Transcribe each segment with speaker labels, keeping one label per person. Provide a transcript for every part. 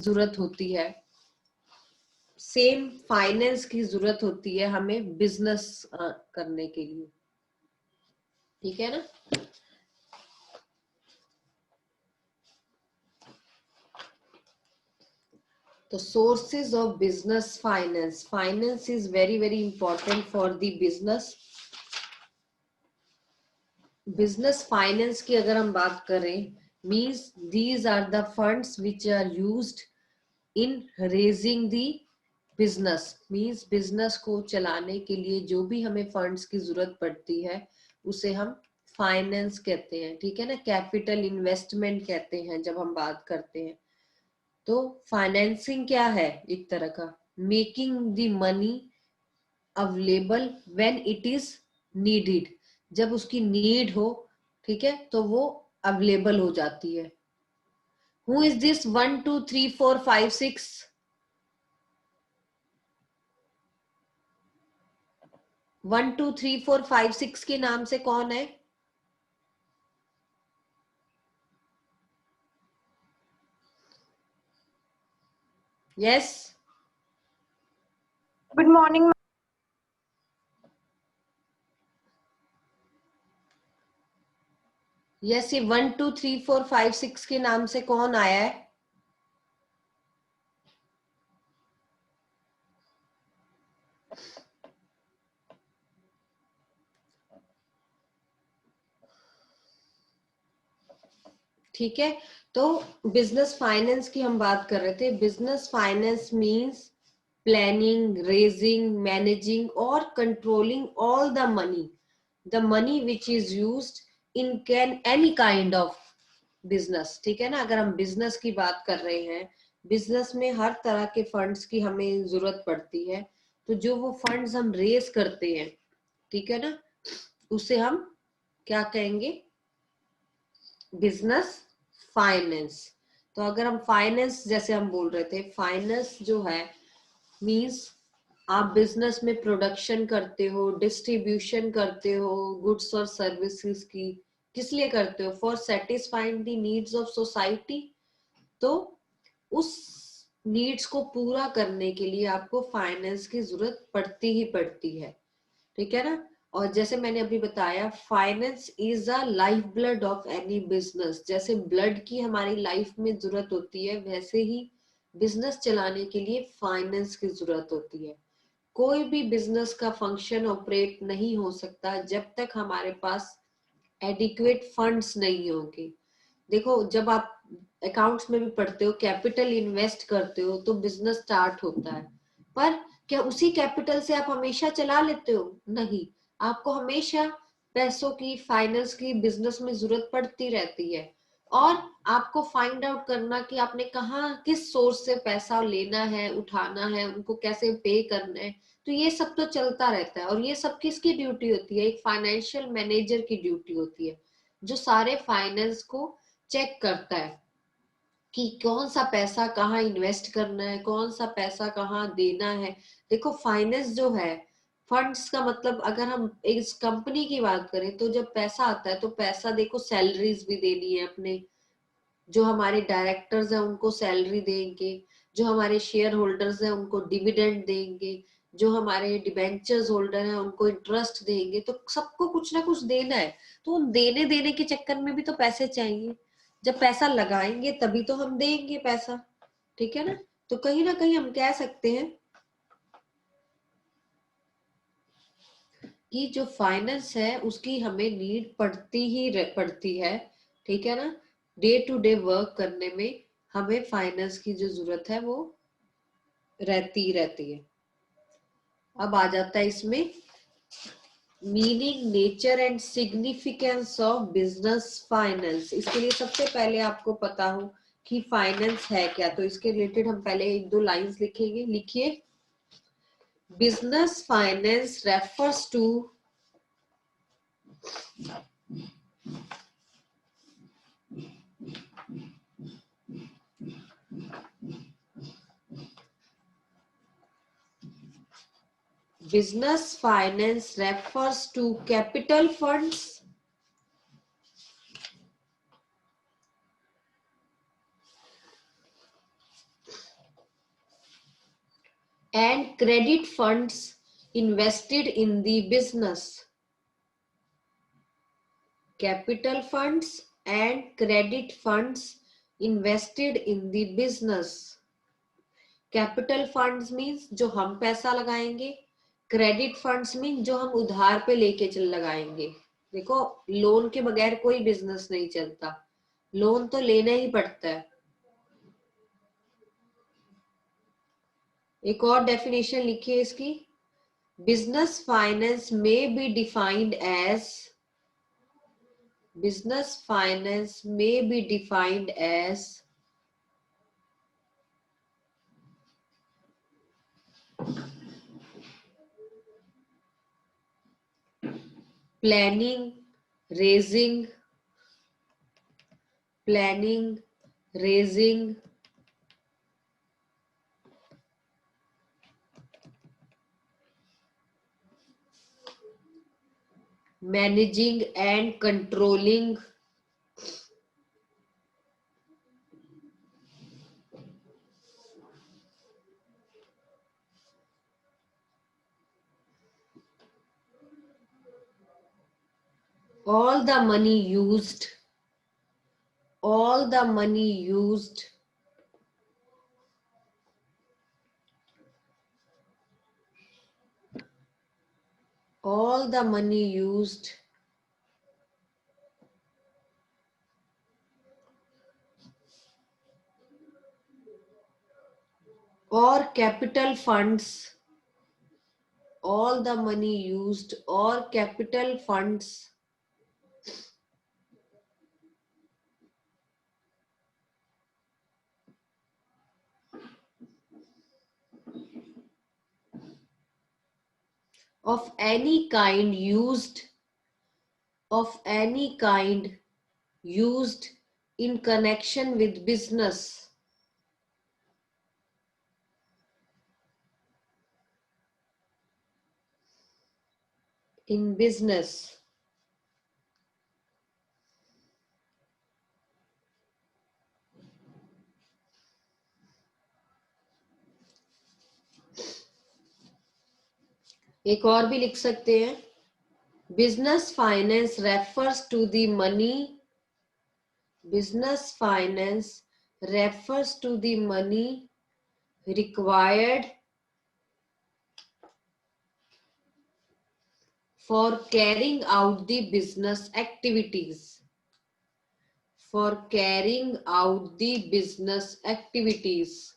Speaker 1: जरूरत होती है, सेम फाइनेंस की जरूरत होती है हमें बिजनेस करने के लिए, ठीक है ना। तो sources of business finance, finance is very very important for the business. Business finance की अगर हम बात करें, means these are the funds which are used in raising the business, means business को चलाने के लिए जो भी हमें फंड्स की जरूरत पड़ती है उसे हम फाइनेंस कहते हैं, ठीक है ना। कैपिटल इन्वेस्टमेंट कहते हैं जब हम बात करते हैं। तो फाइनेंसिंग क्या है, एक तरह का making the money available when it is needed, जब उसकी नीड हो, ठीक है, तो वो अवेलेबल हो जाती है। Who is this 1 2 3 4 5 6? 1 2 3 4 5 6 के नाम से कौन है? Yes,
Speaker 2: good morning.
Speaker 1: यस, ये 1 2 3 4 5 6 के नाम से कौन आया है? ठीक है, तो बिजनेस फाइनेंस की हम बात कर रहे थे। Business finance means planning, raising, managing और controlling all the money which is used in can any kind of business, ठीक है ना। अगर हम बिजनेस की बात कर रहे हैं, बिजनेस में हर तरह के फंड्स की हमें जरूरत पड़ती है, तो जो वो फंड्स हम रेज करते हैं, ठीक है ना, उसे हम क्या कहेंगे? Business finance. तो अगर हम फाइनेंस, जैसे हम बोल रहे थे, फाइनेंस जो है मींस आप बिजनेस में प्रोडक्शन करते हो, डिस्ट्रीब्यूशन करते हो गुड्स और सर्विसेज की, किस लिए करते हो? For satisfying the needs of society. तो उस नीड्स को पूरा करने के लिए आपको फाइनेंस की जरूरत पड़ती ही पड़ती है, ठीक है ना। और जैसे मैंने अभी बताया, finance is a life blood of any business. जैसे ब्लड की हमारी लाइफ में जरूरत होती है, वैसे ही बिजनेस चलाने के लिए फाइनेंस की जरूरत होती है। कोई भी बिजनेस का फंक्शन ऑपरेट नहीं हो सकता जब तक हमारे पास एडिक्वेट फंड्स नहीं होंगे। देखो, जब आप अकाउंट्स में भी पढ़ते हो, कैपिटल इन्वेस्ट करते हो तो बिजनेस स्टार्ट होता है, पर क्या उसी कैपिटल से आप हमेशा चला लेते हो? नहीं, आपको हमेशा पैसों की, फाइनेंस की बिजनेस में जरूरत पड़ती रहती है। और आपको फाइंड आउट करना कि आपने कहाँ, किस सोर्स से पैसा लेना है, उठाना है, उनको कैसे पे करना है, तो ये सब तो चलता रहता है। और ये सब किसकी ड्यूटी होती है? एक फाइनेंशियल मैनेजर की ड्यूटी होती है, जो सारे फाइनेंस को चेक करता है कि कौन सा पैसा कहाँ इन्वेस्ट करना है, कौन सा पैसा कहाँ देना है। देखो, फाइनेंस जो है, फंड्स का मतलब, अगर हम इस कंपनी की बात करें तो जब पैसा आता है तो पैसा, देखो, सैलरीज भी देनी है अपने, जो हमारे डायरेक्टर्स हैं उनको सैलरी देंगे, जो हमारे शेयर होल्डर्स हैं उनको डिविडेंड देंगे, जो हमारे डिबेंचर्स होल्डर हैं उनको इंटरेस्ट देंगे, तो सबको कुछ ना कुछ देना है। तो उन देने देने के चक्कर में भी तो पैसे चाहिए। जब पैसा लगाएंगे तभी तो हम देंगे पैसा, ठीक है ना। तो कहीं ना कहीं हम कह सकते हैं कि जो फाइनेंस है उसकी हमें नीड पड़ती है, ठीक है ना। डे टू डे वर्क करने में हमें फाइनेंस की जो जरूरत है वो रहती है। अब आ जाता है इसमें meaning, nature and significance of business finance. इसके लिए सबसे पहले आपको पता हो कि फाइनेंस है क्या, तो इसके रिलेटेड हम पहले एक दो लाइंस लिखेंगे। लिखिए, business finance refers to business finance refers to capital funds and credit funds invested in the business. Capital funds and credit funds invested in the business. Capital funds means जो हम पैसा लगाएंगे, क्रेडिट फंड्स मीन जो हम उधार पे लेके चल लगाएंगे. देखो, लोन के बगैर कोई बिजनेस नहीं चलता, लोन तो लेना ही पड़ता है. एक और डेफिनेशन लिखिए इसकी. बिजनेस फाइनेंस में be defined as, business finance में be defined as planning, raising, managing and controlling, all the money used all the money used or capital funds, all the money used or capital funds of any kind used in connection with business. In business. एक और भी लिख सकते हैं. Business finance refers to the money, business finance refers to the money required for carrying out the business activities. For carrying out the business activities.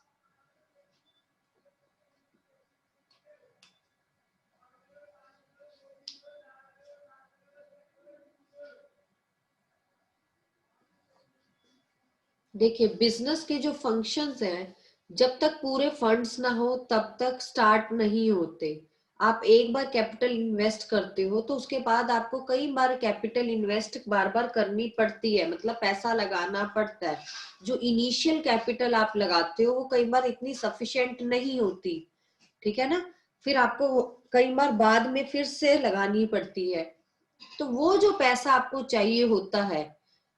Speaker 1: देखिए, business के जो functions हैं, जब तक पूरे फंड्स ना हो तब तक स्टार्ट नहीं होते. आप एक बार कैपिटल इन्वेस्ट करते हो तो उसके बाद आपको कई बार कैपिटल इन्वेस्ट बार बार करनी पड़ती है, मतलब पैसा लगाना पड़ता है. जो इनिशियल कैपिटल आप लगाते हो वो कई बार इतनी सफिशिएंट नहीं होती, ठीक है ना. फिर आपको कई बार बाद में फिर से लगानी पड़ती है. तो वो जो पैसा आपको चाहिए होता है,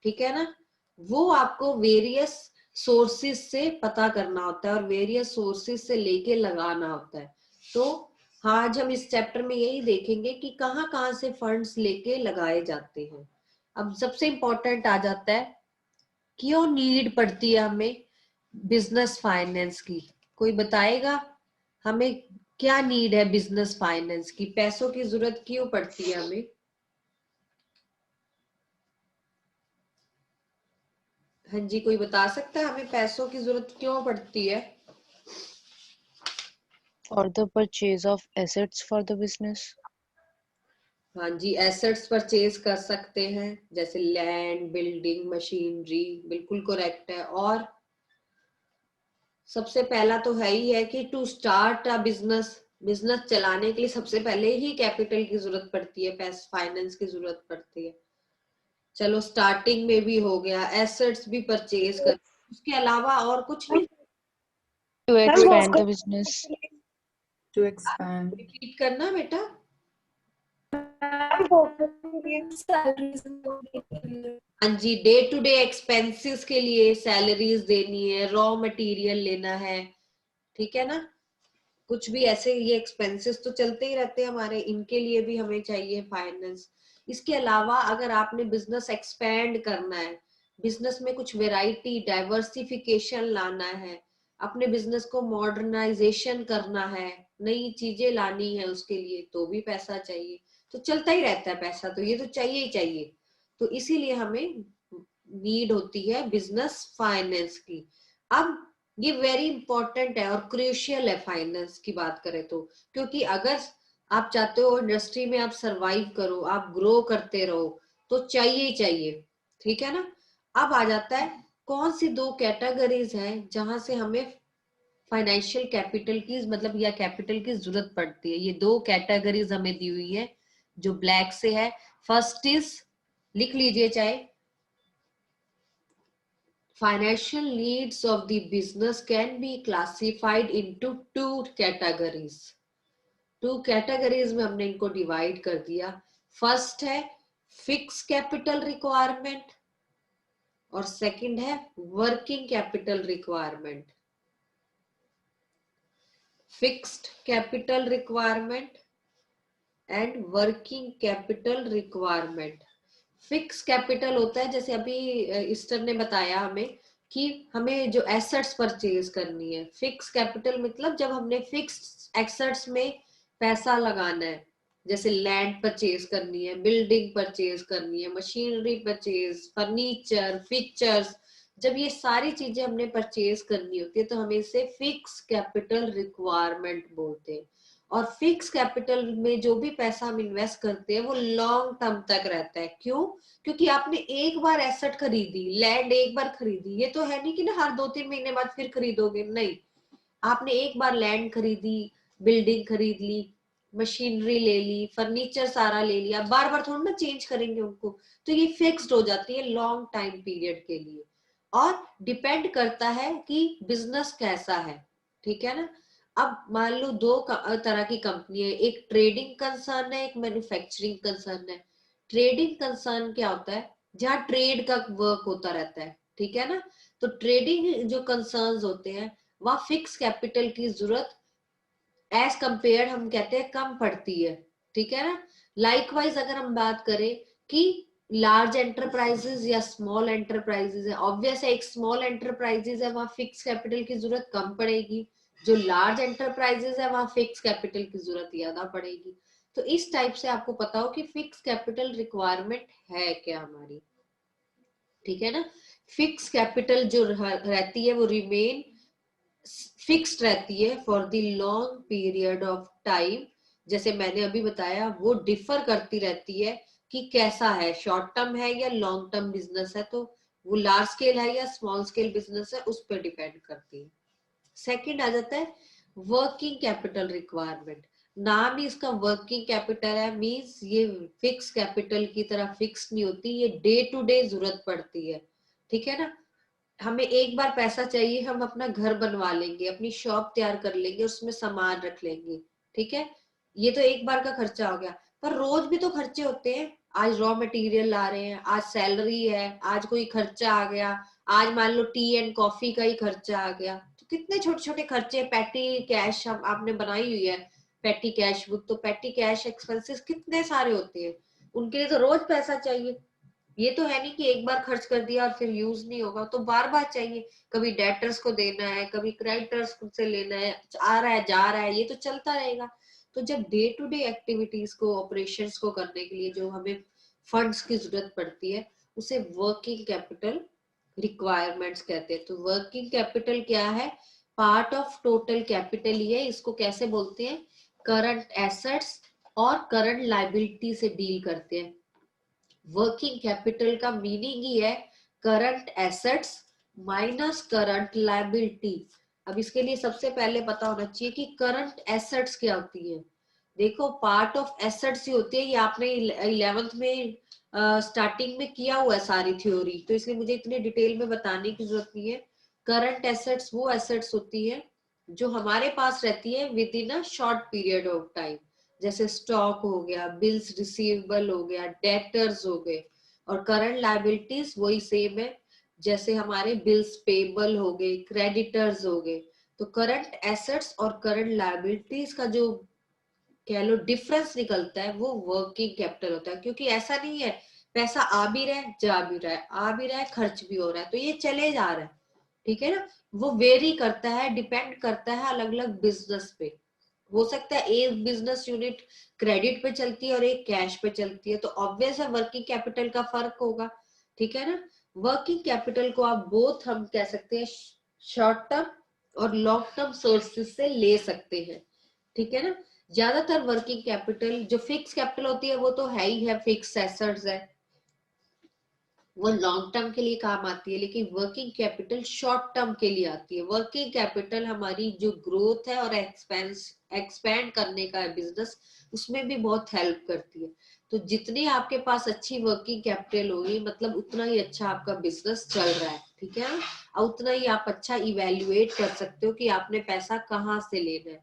Speaker 1: ठीक है ना, वो आपको वेरियस सोर्सेस से पता करना होता है और वेरियस सोर्सेस से लेके लगाना होता है. तो आज हम इस चैप्टर में यही देखेंगे कि कहाँ कहाँ से फंड्स लेके लगाए जाते हैं. अब सबसे इंपॉर्टेंट आ जाता है, क्यों नीड पड़ती है हमें बिजनेस फाइनेंस की. कोई बताएगा हमें क्या नीड है बिजनेस फाइनेंस की, पैसों की जरूरत क्यों पड़ती है हमें. हाँ जी, कोई बता सकता है हमें पैसों की जरूरत क्यों पड़ती है.
Speaker 2: For the purchase of assets for the business.
Speaker 1: हाँ जी, एसेट्स परचेज कर सकते हैं, जैसे लैंड, बिल्डिंग, मशीनरी. बिल्कुल करेक्ट है. और सबसे पहला तो है ही है कि to start a business, business चलाने के लिए सबसे पहले ही कैपिटल की जरूरत पड़ती है, पैसा फाइनेंस की जरूरत पड़ती है. चलो, स्टार्टिंग में भी हो गया, एसेट्स भी परचेज कर. उसके अलावा और कुछ नहीं.
Speaker 2: To expand the business.
Speaker 3: To expand.
Speaker 1: Repeat करना बेटा. हाँ जी, डे टू डे एक्सपेंसेस के लिए सैलरीज देनी है, रॉ मटेरियल लेना है, ठीक है ना. कुछ भी ऐसे ये एक्सपेंसेस तो चलते ही रहते हैं हमारे, इनके लिए भी हमें चाहिए फाइनेंस। इसके अलावा अगर आपने बिजनेस एक्सपेंड करना है, बिजनेस में कुछ वेराइटी डाइवर्सिफिकेशन लाना है, अपने बिजनेस को मॉडर्नाइजेशन करना है, नई चीजें लानी है, उसके लिए तो भी पैसा चाहिए। तो चलता ही रहता है पैसा, तो ये तो चाहिए ही चाहिए। तो इसीलिए हमें नीड होती है बिजनेस फाइनेंस की। अब ये वेरी इंपॉर्टेंट है और क्रूशियल है फाइनेंस की बात करें तो, क्योंकि अगर आप चाहते हो इंडस्ट्री में आप सरवाइव करो, आप ग्रो करते रहो, तो चाहिए ही चाहिए। ठीक है ना। अब आ जाता है कौन सी दो कैटेगरीज हैं जहां से हमें फाइनेंशियल कैपिटल की मतलब या कैपिटल की जरूरत पड़ती है। ये दो कैटेगरीज हमें दी हुई है जो ब्लैक से है। फर्स्ट इज, लिख लीजिए चाहे, financial needs of the business can be classified into two categories. Two categories में हमने इनको डिवाइड कर दिया। फर्स्ट है फिक्स कैपिटल रिक्वायरमेंट और सेकंड है working capital requirement. Fixed capital requirement and working capital requirement. Fix capital होता है, जैसे अभी ईस्टर ने बताया हमें कि हमें जो एसेट्स परचेज करनी है। फिक्स कैपिटल मतलब जब हमने फिक्स एसेट्स में पैसा लगाना है, जैसे लैंड परचेज करनी है, बिल्डिंग परचेज करनी है, मशीनरी परचेज, फर्नीचर, फीचर्स, जब ये सारी चीजें हमने परचेज करनी होती है तो हमें इसे फिक्स कैपिटल रिक्वायरमेंट बोलते हैं। और फिक्स कैपिटल में जो भी पैसा हम इन्वेस्ट करते हैं वो लॉन्ग टर्म तक रहता है। क्यों? क्योंकि आपने एक बार एसेट खरीदी, लैंड एक बार खरीदी, ये तो है नहीं कि ना हर 2-3 महीने बाद फिर खरीदोगे, नहीं। आपने एक बार लैंड खरीदी, बिल्डिंग खरीद ली, मशीनरी ले ली, फर्नीचर सारा ले लिया, बार बार थोड़ा ना चेंज करेंगे उनको, तो ये फिक्स्ड हो जाती है लॉन्ग टाइम पीरियड के लिए। और डिपेंड करता है कि बिजनेस कैसा है। ठीक है ना। अब मान लो दो तरह की कंपनी है, एक ट्रेडिंग कंसर्न है, एक मैन्युफैक्चरिंग कंसर्न है। ट्रेडिंग कंसर्न क्या होता है? जहाँ ट्रेड का वर्क होता रहता है। ठीक है ना। तो ट्रेडिंग जो कंसर्न्स होते हैं वहां फिक्स कैपिटल की जरूरत एज कंपेयर हम कहते हैं कम पड़ती है। ठीक है ना। लाइकवाइज अगर हम बात करें कि लार्ज एंटरप्राइजेस या स्मॉल एंटरप्राइजेस है, ऑब्वियस है एक स्मॉल एंटरप्राइजेस है वहां फिक्स कैपिटल की जरूरत कम पड़ेगी, जो लार्ज एंटरप्राइजेस है वहां फिक्स कैपिटल की जरूरत ज्यादा पड़ेगी। तो इस टाइप से आपको पता हो कि फिक्स कैपिटल रिक्वायरमेंट है क्या हमारी। ठीक है ना। फिक्स कैपिटल जो रहती है वो रिमेन फिक्स्ड रहती है for the long period of time. जैसे मैंने अभी बताया वो डिफर करती रहती है कि कैसा है, शॉर्ट टर्म है या लॉन्ग टर्म बिजनेस है, तो वो लार्ज स्केल है या स्मॉल स्केल बिजनेस है उस पर डिपेंड करती है। सेकंड आ जाता है वर्किंग कैपिटल रिक्वायरमेंट। नाम ही इसका वर्किंग कैपिटल है, मींस ये फिक्स कैपिटल की तरह फिक्स नहीं होती, ये डे टू डे जरूरत पड़ती है। ठीक है ना। हमें एक बार पैसा चाहिए, हम अपना घर बनवा लेंगे, अपनी शॉप तैयार कर लेंगे, उसमें सामान रख लेंगे। ठीक है। ये तो एक बार का खर्चा हो गया, पर रोज भी तो खर्चे होते हैं। आज रॉ मटेरियल ला रहे हैं, आज सैलरी है, आज कोई खर्चा आ गया, आज मान लो टी एंड कॉफी का ही खर्चा आ गया। तो कितने छोटे छोटे खर्चे, पैटी कैश हम आपने बनाई हुई है, पैटी कैश बुक, तो पैटी कैश एक्सपेंसेस कितने सारे होते हैं, उनके लिए तो रोज पैसा चाहिए। ये तो है नहीं कि एक बार खर्च कर दिया और फिर यूज नहीं होगा, तो बार बार चाहिए। कभी डेटर्स को देना है, कभी क्रेडिटर्स से लेना है, आ रहा है जा रहा है, ये तो चलता रहेगा। तो जब डे टू डे एक्टिविटीज को, ऑपरेशंस को करने के लिए जो हमें फंड्स की जरूरत पड़ती है उसे वर्किंग कैपिटल रिक्वायरमेंट्स कहते हैं। तो वर्किंग कैपिटल क्या है? पार्ट ऑफ टोटल कैपिटल ही है। इसको कैसे बोलते हैं? करंट एसेट्स और करंट लाइबिलिटी से डील करते हैं। वर्किंग कैपिटल का मीनिंग ही है current assets minus current liability. अब इसके लिए सबसे पहले पता होना चाहिए कि करंट एसेट्स क्या होती है। देखो पार्ट ऑफ एसेट्स ही होती है, ये आपने 11th में स्टार्टिंग में किया हुआ है सारी थ्योरी, तो इसलिए मुझे इतनी डिटेल में बताने की जरूरत नहीं है। करंट एसेट्स वो एसेट्स होती है जो हमारे पास रहती है with in a short period of time, जैसे स्टॉक हो गया, बिल्स रिसीवेबल हो गया, डेटर्स हो गए। और करंट लायबिलिटीज वही सेम है, जैसे हमारे बिल्स पेबल हो गए, क्रेडिटर्स हो गए। तो करंट एसेट्स और करंट लायबिलिटीज का जो कह लो डिफरेंस निकलता है वो वर्किंग कैपिटल होता है, क्योंकि ऐसा नहीं है पैसा आ भी रहा है जा भी रहा है, आ भी रहा है खर्च भी हो रहा है, तो ये चले जा रहा है, ठीक है ना। वो वेरी करता है, डिपेंड करता है अलग अलग बिजनेस पे। हो सकता है एक बिजनेस यूनिट क्रेडिट पे चलती है और एक कैश पे चलती है, तो ऑब्वियस है वर्किंग कैपिटल का फर्क होगा, ठीक है ना। वर्किंग कैपिटल को आप बोथ हम कह सकते हैं शॉर्ट टर्म और लॉन्ग टर्म सोर्सेज से ले सकते हैं, ठीक है ना। ज्यादातर वर्किंग कैपिटल जो फिक्स कैपिटल होती है वो तो है ही है, फिक्स एसेट्स है, वो लॉन्ग टर्म के लिए काम आती है, लेकिन वर्किंग कैपिटल शॉर्ट टर्म के लिए आती है। वर्किंग कैपिटल हमारी जो ग्रोथ है और एक्सपेंड करने का है बिजनेस, उसमें भी बहुत हेल्प करती है। तो जितनी आपके पास अच्छी वर्किंग कैपिटल होगी मतलब उतना ही अच्छा आपका बिजनेस चल रहा है, ठीक है, और उतना ही आप अच्छा इवेल्युएट कर सकते हो कि आपने पैसा कहाँ से लेना है।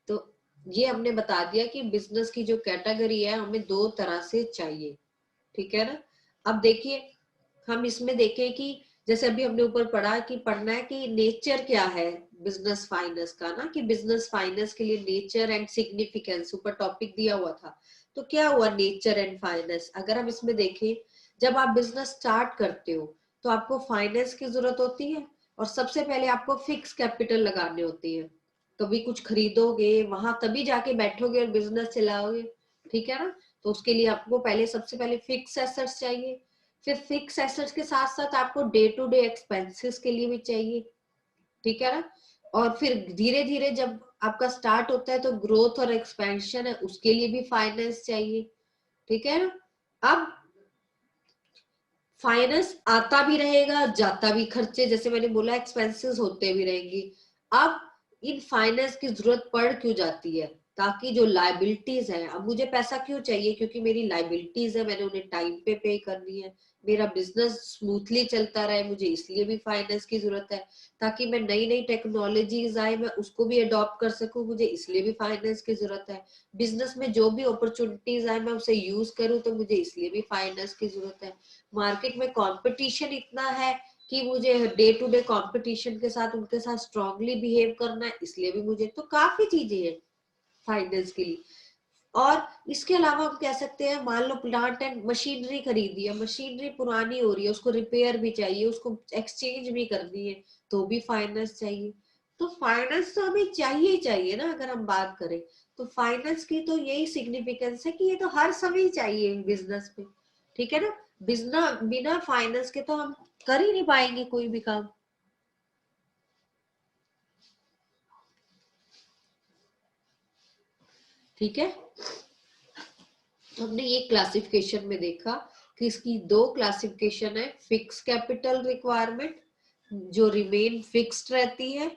Speaker 1: तो ये हमने बता दिया कि बिजनेस की जो कैटेगरी है हमें दो तरह से चाहिए, ठीक है ना। अब देखिए हम इसमें देखें कि जैसे अभी हमने ऊपर पढ़ा कि पढ़ना है कि नेचर क्या है बिजनेस फाइनेंस का ना, कि बिजनेस फाइनेंस के लिए नेचर एंड सिग्निफिकेंस ऊपर टॉपिक दिया हुआ था। तो क्या हुआ नेचर एंड फाइनेंस, अगर हम इसमें देखें जब आप बिजनेस स्टार्ट करते हो तो आपको फाइनेंस की जरूरत होती है और सबसे पहले आपको फिक्स कैपिटल लगाने होती है। कभी कुछ खरीदोगे वहां तभी जाके बैठोगे और बिजनेस चलाओगे, ठीक है ना। तो उसके लिए आपको पहले सबसे पहले फिक्स एसेट्स चाहिए, फिर फिक्स एसेट्स के साथ साथ आपको डे टू डे एक्सपेंसेस के लिए भी चाहिए, ठीक है ना। और फिर धीरे धीरे जब आपका स्टार्ट होता है तो ग्रोथ और एक्सपेंशन है उसके लिए भी फाइनेंस चाहिए, ठीक है ना। अब फाइनेंस आता भी रहेगा जाता भी, खर्चे जैसे मैंने बोला एक्सपेंसेस होते भी रहेंगी। अब इन फाइनेंस की जरूरत पड़ क्यों जाती है, ताकि जो लाइबिलिटीज है, अब मुझे पैसा क्यों चाहिए, क्योंकि मेरी लाइबिलिटीज है, मैंने उन्हें टाइम पे करनी है, मेरा बिजनेस स्मूथली चलता रहे, मुझे इसलिए भी फाइनेंस की जरूरत है। ताकि मैं नई नई टेक्नोलॉजीज आए मैं उसको भी अडॉप्ट कर सकूं, मुझे इसलिए भी फाइनेंस की जरूरत है। बिजनेस में जो भी अपॉर्चुनिटीज आए मैं उसे यूज करूं तो मुझे इसलिए भी फाइनेंस की जरूरत है। मार्केट में कंपटीशन इतना है कि मुझे डे टू डे कंपटीशन के साथ उनके साथ स्ट्रांगली बिहेव करना है, इसलिए भी मुझे, तो काफी चीजें हैं फाइनेंस के लिए। और इसके अलावा हम कह सकते हैं मान लो प्लांट एंड मशीनरी खरीदी है, मशीनरी पुरानी हो रही है, उसको रिपेयर भी चाहिए, उसको एक्सचेंज भी करनी है, तो भी फाइनेंस चाहिए। तो फाइनेंस तो हमें चाहिए ही चाहिए ना, अगर हम बात करें तो फाइनेंस की तो यही सिग्निफिकेंस है कि ये तो हर समय चाहिए बिजनेस में, ठीक है ना। बिना फाइनेंस के तो हम कर ही नहीं पाएंगे कोई भी काम, ठीक है। तो हमने ये क्लासिफिकेशन में देखा कि इसकी दो क्लासिफिकेशन है, फिक्स कैपिटल रिक्वायरमेंट जो रिमेन फिक्स्ड रहती है,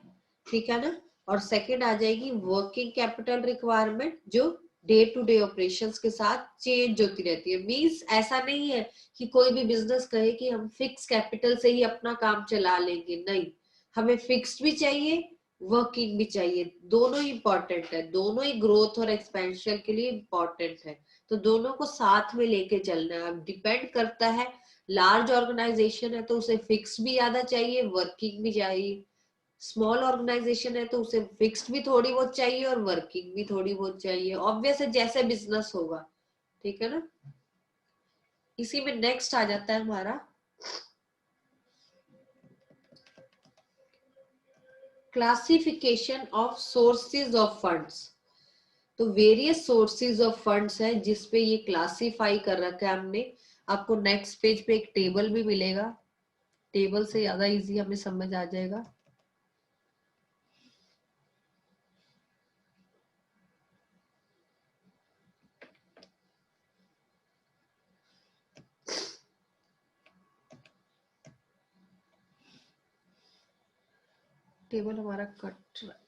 Speaker 1: ठीक है ना, और सेकंड आ जाएगी वर्किंग कैपिटल रिक्वायरमेंट जो डे टू डे ऑपरेशंस के साथ चेंज होती रहती है। मींस ऐसा नहीं है कि कोई भी बिजनेस कहे कि हम फिक्स कैपिटल से ही अपना काम चला लेंगे, नहीं, हमें फिक्स्ड भी चाहिए वर्किंग भी चाहिए, दोनों ही इंपॉर्टेंट है, दोनों ही ग्रोथ और एक्सपेंशन के लिए इंपॉर्टेंट है। तो दोनों को साथ में लेके चलना है। अब डिपेंड करता है, लार्ज ऑर्गेनाइजेशन है तो उसे फिक्स भी ज्यादा चाहिए वर्किंग भी चाहिए, स्मॉल ऑर्गेनाइजेशन है तो उसे फिक्स्ड भी थोड़ी बहुत चाहिए और वर्किंग भी थोड़ी बहुत चाहिए, ऑब्वियस है जैसे बिजनेस होगा, ठीक है ना। इसी में नेक्स्ट आ जाता है हमारा classification of sources of funds. तो वेरियस सोर्सेज ऑफ फंड्स है जिसपे ये क्लासिफाई कर रखा है हमने। आपको नेक्स्ट पेज पे एक टेबल भी मिलेगा, टेबल से ज्यादा इजी हमें समझ आ जाएगा। टेबल हमारा कट रहा है।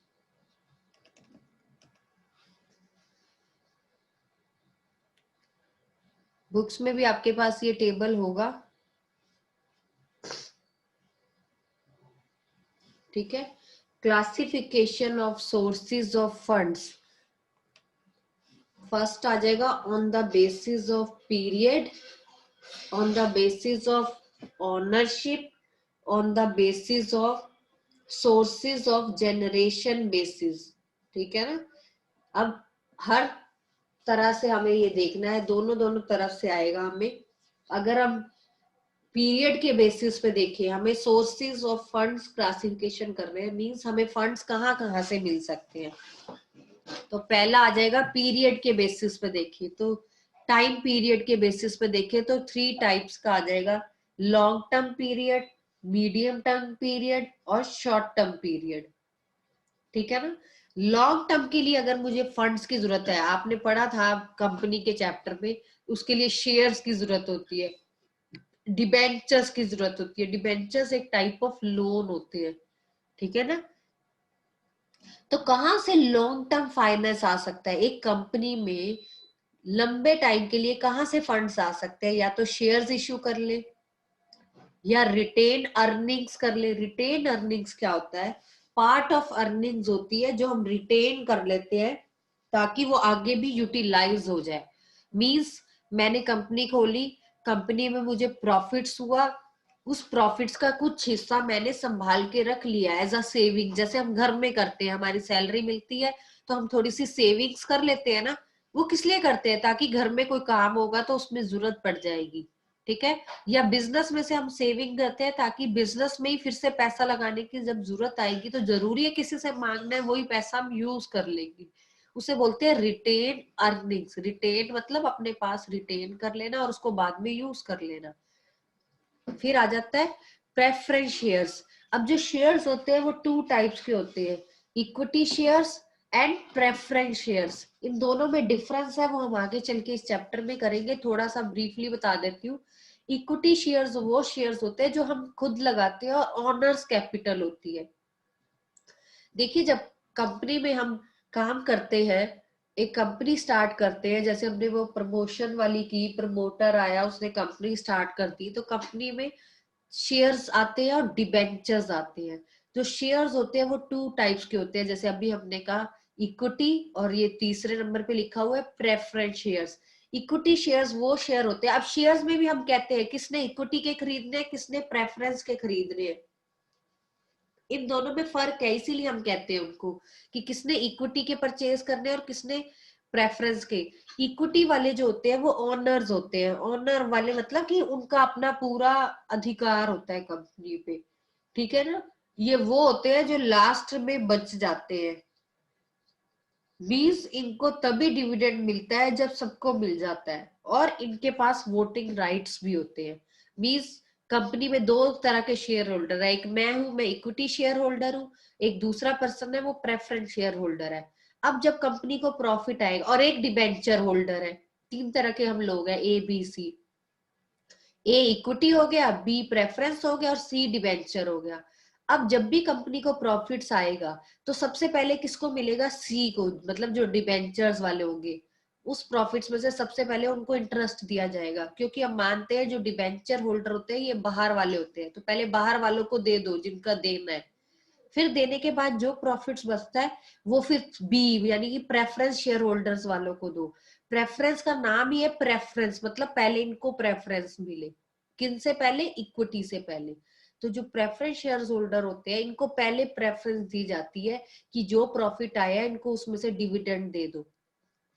Speaker 1: बुक्स में भी आपके पास ये टेबल होगा, ठीक है। Classification of sources of funds, first आ जाएगा on the basis of period, on the basis of ownership, on the basis of sources of generation basis, ठीक है ना। अब हर तरह से हमें ये देखना है, दोनों दोनों तरफ से आएगा हमें। अगर हम पीरियड के बेसिस पे देखें, हमें सोर्सेज ऑफ फंड्स क्लासिफिकेशन कर रहे हैं, मींस हमें फंड्स कहाँ कहाँ से मिल सकते हैं। तो पहला आ जाएगा पीरियड के बेसिस पे देखें, तो टाइम पीरियड के बेसिस पे देखें तो 3 टाइप्स का आ जाएगा, long term period, medium term period और शॉर्ट टर्म पीरियड, ठीक है ना। लॉन्ग टर्म के लिए अगर मुझे फंड्स की जरूरत है, आपने पढ़ा था कंपनी के चैप्टर में, उसके लिए शेयर्स की जरूरत होती है, डिबेंचर्स की जरूरत होती है। डिबेंचर्स एक टाइप ऑफ लोन होते हैं, ठीक है ना। तो कहां से लॉन्ग टर्म फाइनेंस आ सकता है एक कंपनी में, लंबे टाइम के लिए कहां से फंड्स आ सकते हैं, या तो शेयर्स इश्यू कर ले या रिटेन अर्निंग्स कर ले। रिटेन अर्निंग्स क्या होता है, पार्ट ऑफ अर्निंग्स होती है जो हम रिटेन कर लेते हैं ताकि वो आगे भी यूटिलाइज हो जाए। मींस मैंने कंपनी खोली, कंपनी में मुझे प्रॉफिट्स हुआ, उस प्रॉफिट्स का कुछ हिस्सा मैंने संभाल के रख लिया एज अ सेविंग, जैसे हम घर में करते हैं, हमारी सैलरी मिलती है तो हम थोड़ी सी सेविंग्स कर लेते हैं ना। वो किस लिए करते हैं, ताकि घर में कोई काम होगा तो उसमें जरूरत पड़ जाएगी, ठीक है। या बिजनेस में से हम सेविंग करते हैं ताकि बिजनेस में ही फिर से पैसा लगाने की जब जरूरत आएगी तो जरूरी है किसी से मांगना है, वही पैसा हम यूज कर लेंगे। उसे बोलते हैं रिटेन अर्निंग्स। रिटेन मतलब अपने पास रिटेन कर लेना और उसको बाद में यूज कर लेना। फिर आ जाता है प्रेफरेंस शेयर्स। अब जो शेयर्स होते हैं वो 2 टाइप्स के होते हैं, equity shares and preference shares. इन दोनों में डिफरेंस है, वो हम आगे चल के इस चैप्टर में करेंगे, थोड़ा सा ब्रीफली बता देती हूँ। इक्विटी शेयर्स वो शेयर्स होते हैं जो हम खुद लगाते हैं और ऑनर्स कैपिटल होती है। देखिए जब कंपनी में हम काम करते हैं, एक कंपनी स्टार्ट करते हैं, जैसे हमने वो प्रमोशन वाली की, प्रमोटर आया उसने कंपनी स्टार्ट कर दी, तो कंपनी में शेयर्स आते हैं और डिबेंचर्स आते हैं। जो शेयर्स होते हैं वो 2 टाइप्स के होते हैं, जैसे अभी हमने कहा इक्विटी, और ये तीसरे नंबर पे लिखा हुआ है प्रेफरेंस शेयर्स। इक्विटी शेयर्स वो शेयर होते हैं, अब शेयर्स में भी हम कहते हैं किसने इक्विटी के खरीदने हैं, किसने प्रेफरेंस के खरीदने हैं। इन दोनों में फर्क है, इसीलिए हम कहते हैं उनको कि किसने इक्विटी के परचेज करने और किसने प्रेफरेंस के। इक्विटी वाले जो होते हैं वो ओनर्स होते हैं, ओनर वाले मतलब कि उनका अपना पूरा अधिकार होता है कंपनी पे, ठीक है ना। ये वो होते हैं जो लास्ट में बच जाते हैं, मींस इनको तभी डिविडेंड मिलता है जब सबको मिल जाता है, और इनके पास वोटिंग राइट्स भी होते हैं। मींस कंपनी में 2 तरह के शेयर होल्डर है, एक मैं हूं, मैं इक्विटी शेयर होल्डर हूं, एक दूसरा पर्सन है वो प्रेफरेंस शेयर होल्डर है। अब जब कंपनी को प्रॉफिट आएगा, और एक डिबेंचर होल्डर है, 3 तरह के हम लोग हैं, A B C. A equity हो गया, बी प्रेफरेंस हो गया और सी डिबेंचर हो गया। अब जब भी कंपनी को प्रॉफिट्स आएगा तो सबसे पहले किसको मिलेगा, सी को, मतलब जो डिबेंचर्स वाले होंगे उस प्रॉफिट्स में से सबसे पहले उनको इंटरेस्ट दिया जाएगा, क्योंकि हम मानते हैं जो डिबेंचर होल्डर होते हैं ये बाहर वाले होते हैं, तो पहले बाहर वालों को दे दो जिनका देना है। फिर देने के बाद जो प्रॉफिट्स बचता है वो फिर बी यानी कि प्रेफरेंस शेयर होल्डर्स वालों को दो। प्रेफरेंस का नाम ही है प्रेफरेंस, मतलब पहले इनको प्रेफरेंस मिले, किन से पहले, इक्विटी से पहले। तो जो प्रेफरेंस शेयर होल्डर होते हैं इनको पहले प्रेफरेंस दी जाती है कि जो प्रॉफिट आया इनको उसमें से डिविडेंड दे दो।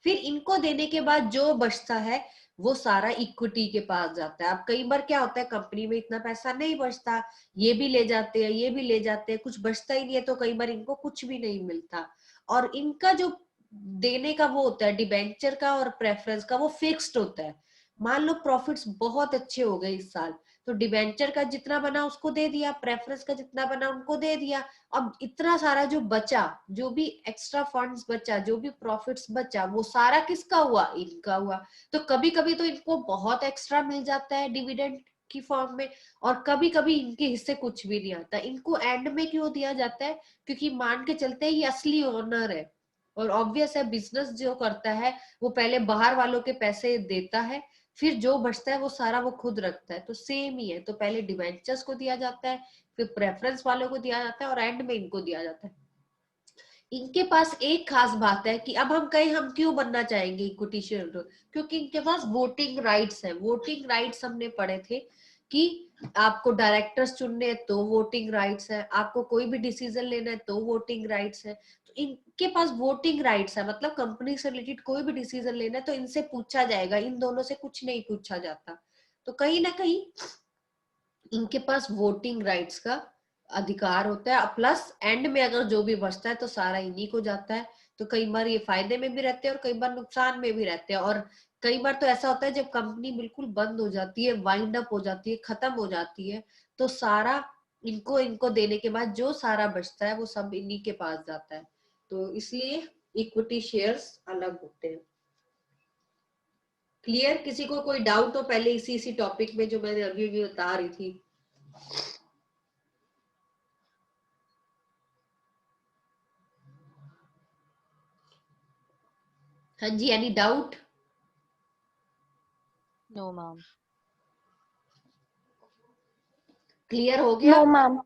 Speaker 1: फिर इनको देने के बाद जो बचता है वो सारा इक्विटी के पास जाता है। अब कई बार क्या होता है कंपनी में इतना पैसा नहीं बचता, ये भी ले जाते हैं, ये भी ले जाते हैं, कुछ बचता ही नहीं है, तो कई बार इनको कुछ भी नहीं मिलता। और इनका जो देने का वो होता है डिबेंचर का और प्रेफरेंस का, वो फिक्स्ड होता है। मान लो प्रॉफिट्स बहुत अच्छे हो गए इस साल, तो डिबेंचर का जितना बना उसको दे दिया, प्रेफरेंस का जितना बना उनको दे दिया। अब इतना सारा जो बचा, जो भी एक्स्ट्रा फंड्स बचा, जो भी प्रॉफिट्स बचा, वो सारा किसका हुआ, इनका हुआ। तो कभी कभी तो इनको बहुत एक्स्ट्रा मिल जाता है डिविडेंड की फॉर्म में, और कभी कभी इनके हिस्से कुछ भी नहीं आता। इनको एंड में क्यों दिया जाता है, क्योंकि मान के चलते हैं ये असली ओनर है, और ऑब्वियस है बिजनेस जो करता है वो पहले बाहर वालों के पैसे देता है, फिर जो बचता है वो सारा वो खुद रखता है। तो सेम ही है, तो पहले डिवेंचर्स को दिया जाता है, फिर प्रेफरेंस वालों को दिया जाता है, और एंड में इनको दिया जाता है। इनके पास एक खास बात है कि अब हम कहीं हम क्यों बनना चाहेंगे इक्विटी शेयर होल्डर, क्योंकि इनके पास वोटिंग राइट्स है। वोटिंग राइट्स हमने पढ़े थे कि आपको डायरेक्टर्स चुनने हैं तो वोटिंग राइट्स है, आपको कोई भी डिसीजन लेना है तो वोटिंग राइट्स है। तो इनके पास वोटिंग राइट्स है, मतलब कंपनी से रिलेटेड कोई भी डिसीजन लेना है तो इनसे पूछा जाएगा, इन दोनों से कुछ नहीं पूछा जाता। तो कहीं ना कहीं इनके पास वोटिंग राइट्स का अधिकार होता है, प्लस एंड में अगर जो भी बचता है तो सारा इन्हीं को जाता है। तो कई बार ये फायदे में भी रहते हैं और कई बार नुकसान में भी रहते हैं। और कई बार तो ऐसा होता है जब कंपनी बिल्कुल बंद हो जाती है, वाइंड अप हो जाती है, खत्म हो जाती है, तो सारा इनको इनको देने के बाद जो सारा बचता है वो सब इन्हीं के पास जाता है। तो इसलिए इक्विटी शेयर्स अलग होते हैं। क्लियर? किसी को कोई डाउट हो पहले इसी टॉपिक में जो मैंने अभी भी बता रही थी? हाँ जी, any doubt?
Speaker 2: No, ma'am.
Speaker 1: Clear हो गया?
Speaker 4: No ma'am.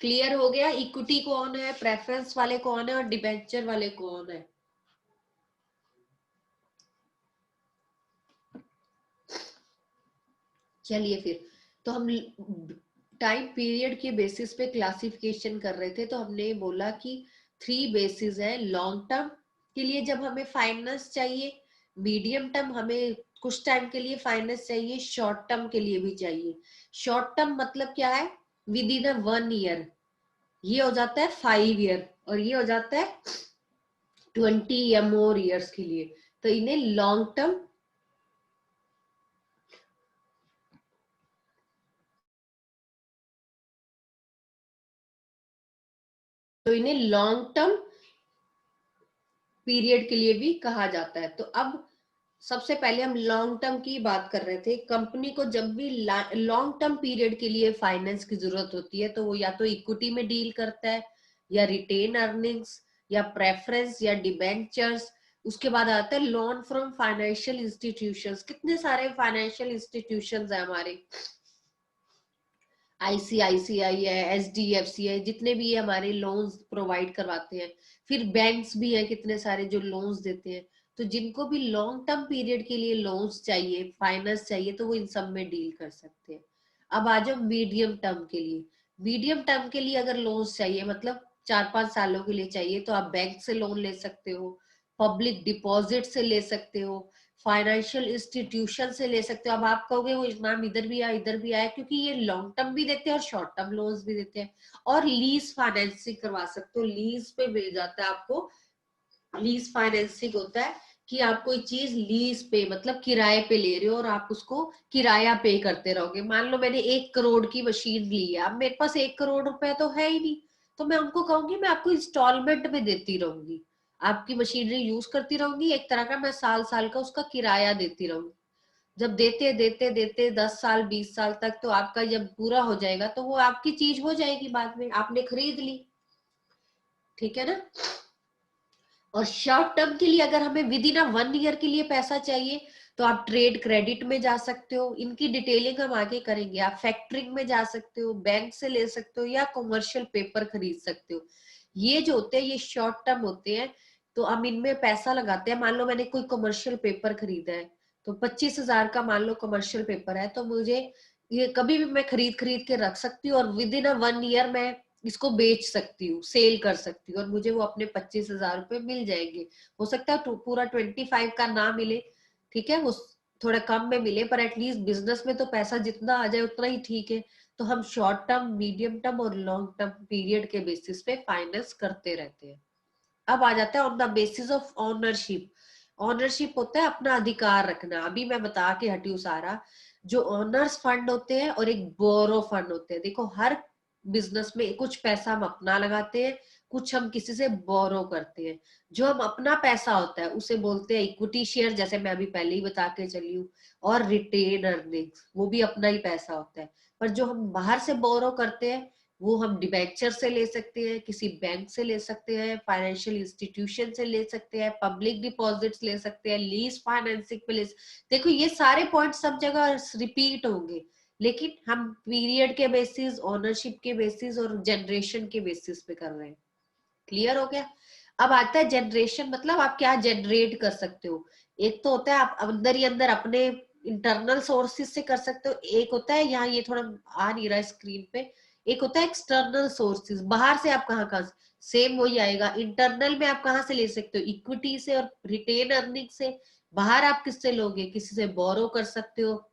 Speaker 1: क्लियर हो गया? इक्विटी कौन है, प्रेफरेंस वाले कौन है और डिबेंचर वाले कौन है? चलिए फिर, तो हम टाइम पीरियड के बेसिस पे क्लासिफिकेशन कर रहे थे। तो हमने बोला कि 3 बेसिस है लॉन्ग टर्म के लिए जब हमें फाइनेंस चाहिए, मीडियम टर्म हमें कुछ टाइम के लिए फाइनेंस चाहिए, शॉर्ट टर्म के लिए भी चाहिए। शॉर्ट टर्म मतलब क्या है? विद इन 1 ईयर, ये हो जाता है 5 ईयर, और ये हो जाता है 20 या मोर ईयर्स के लिए। तो इन्हें long term long term period के लिए भी कहा जाता है। तो अब सबसे पहले हम लॉन्ग टर्म की बात कर रहे थे। कंपनी को जब भी लॉन्ग टर्म पीरियड के लिए फाइनेंस की जरूरत होती है तो वो या तो इक्विटी में डील करता है, या रिटेन अर्निंग्स, या प्रेफरेंस, या डिबेंचर्स। उसके बाद आता है लोन फ्रॉम फाइनेंशियल इंस्टीट्यूशंस। कितने सारे फाइनेंशियल इंस्टीट्यूशंस है हमारे, आईसीआईसीआई है, एचडीएफसी है, जितने भी ये हमारे लोन्स प्रोवाइड करवाते हैं। फिर बैंक्स भी हैं कितने सारे जो लोन्स देते हैं। तो जिनको भी लॉन्ग टर्म पीरियड के लिए लोन्स चाहिए, फाइनेंस चाहिए, तो वो इन सब में डील कर सकते हैं। अब आ जाओ मीडियम टर्म के लिए। मीडियम टर्म के लिए अगर लोन्स चाहिए, मतलब 4-5 सालों के लिए चाहिए, तो आप बैंक से लोन ले सकते हो, पब्लिक डिपॉजिट से ले सकते हो, फाइनेंशियल इंस्टीट्यूशन से ले सकते हो। अब आप कहोगे वो नाम इधर भी आया इधर भी आया, क्योंकि ये लॉन्ग टर्म भी देते हैं और शॉर्ट टर्म लोन्स भी देते हैं। और लीज फाइनेंसिंग करवा सकते हो, लीज पे मिल जाता है आपको। लीज फाइनेंसिंग होता है कि आप कोई चीज लीज पे, मतलब किराए पे ले रहे हो और आप उसको किराया पे करते रहोगे। मान लो मैंने 1 करोड़ की मशीन ली है, अब मेरे पास 1 करोड़ रुपए तो है ही नहीं, तो मैं उनको कहूंगी मैं आपको इंस्टॉलमेंट में देती रहूंगी, आपकी मशीनरी यूज करती रहूंगी, एक तरह का मैं साल साल का उसका किराया देती रहूंगी। जब देते देते देते 10 साल 20 साल तक, तो आपका जब पूरा हो जाएगा तो वो आपकी चीज हो जाएगी, बाद में आपने खरीद ली। ठीक है ना? और शॉर्ट टर्म के लिए अगर हमें विद इन 1 ईयर के लिए पैसा चाहिए तो आप ट्रेड क्रेडिट में जा सकते हो, इनकी डिटेलिंग हम आगे करेंगे। आप फैक्टरिंग में जा सकते हो, बैंक से ले सकते हो, या कमर्शियल पेपर खरीद सकते हो। ये जो होते हैं ये शॉर्ट टर्म होते हैं। तो हम इनमें पैसा लगाते हैं। मान लो मैंने कोई कमर्शियल पेपर खरीदा है, तो 25,000 का मान लो कमर्शियल पेपर है, तो मुझे ये कभी भी मैं खरीद खरीद के रख सकती हूँ और विद इन 1 ईयर मैं इसको बेच सकती हूँ, सेल कर सकती हूँ, और मुझे वो अपने 25,000 रुपए मिल जाएंगे। हो सकता है पूरा 25 का ना मिले, ठीक है, वो थोड़ा कम में मिले, पर एटलीस्ट बिजनेस में तो पैसा जितना आ जाए उतना ही ठीक है। तो हम शॉर्ट टर्म, मीडियम टर्म और लॉन्ग टर्म पीरियड के बेसिस पे फाइनेंस करते रहते हैं। अब आ जाता है on the basis of ownership. Ownership होता है अपना अधिकार रखना। अभी मैं बता के हटी हूँ सारा। जो ऑनर्स फंड होते हैं और एक बोरो फंड होते हैं। देखो, हर बिजनेस में कुछ पैसा हम अपना लगाते हैं, कुछ हम किसी से बोरो करते हैं। जो हम अपना पैसा होता है उसे बोलते हैं इक्विटी शेयर, जैसे मैं अभी पहले ही बता के चली हूँ, और रिटेन अर्निंग्स, वो भी अपना ही पैसा होता है। पर जो हम बाहर से बोरो करते हैं वो हम डिबेंचर से ले सकते हैं, किसी बैंक से ले सकते हैं, फाइनेंशियल इंस्टीट्यूशन से ले सकते हैं, पब्लिक डिपॉजिट्स ले सकते हैं, लीज फाइनेंसिंग पे ले। देखो ये सारे पॉइंट सब जगह रिपीट होंगे, लेकिन हम पीरियड के बेसिस, ओनरशिप के बेसिस और जनरेशन के बेसिस पे कर रहे हैं। क्लियर हो गया? अब आता है जनरेशन, मतलब आप क्या जनरेट कर सकते हो। एक तो होता है आप अंदर ही अंदर अपने इंटरनल सोर्सेस से कर सकते हो, एक होता है, यहाँ ये थोड़ा आ नहीं रहा है स्क्रीन पे, एक होता है एक्सटर्नल सोर्सेस, बाहर से आप कहाँ सेम वही आएगा। इंटरनल में आप कहाँ से ले सकते हो, इक्विटी से और रिटेन अर्निंग से। बाहर आप किससे लोगे, किसी से बोरो कर सकते हो,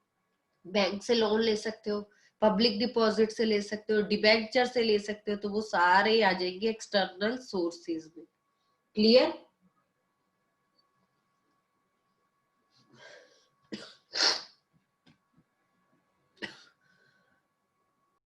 Speaker 1: बैंक से लोन ले सकते हो, पब्लिक डिपॉजिट से ले सकते हो, डिबेंचर से ले सकते हो, तो वो सारे आ जाएंगे एक्सटर्नल सोर्सेज में। क्लियर?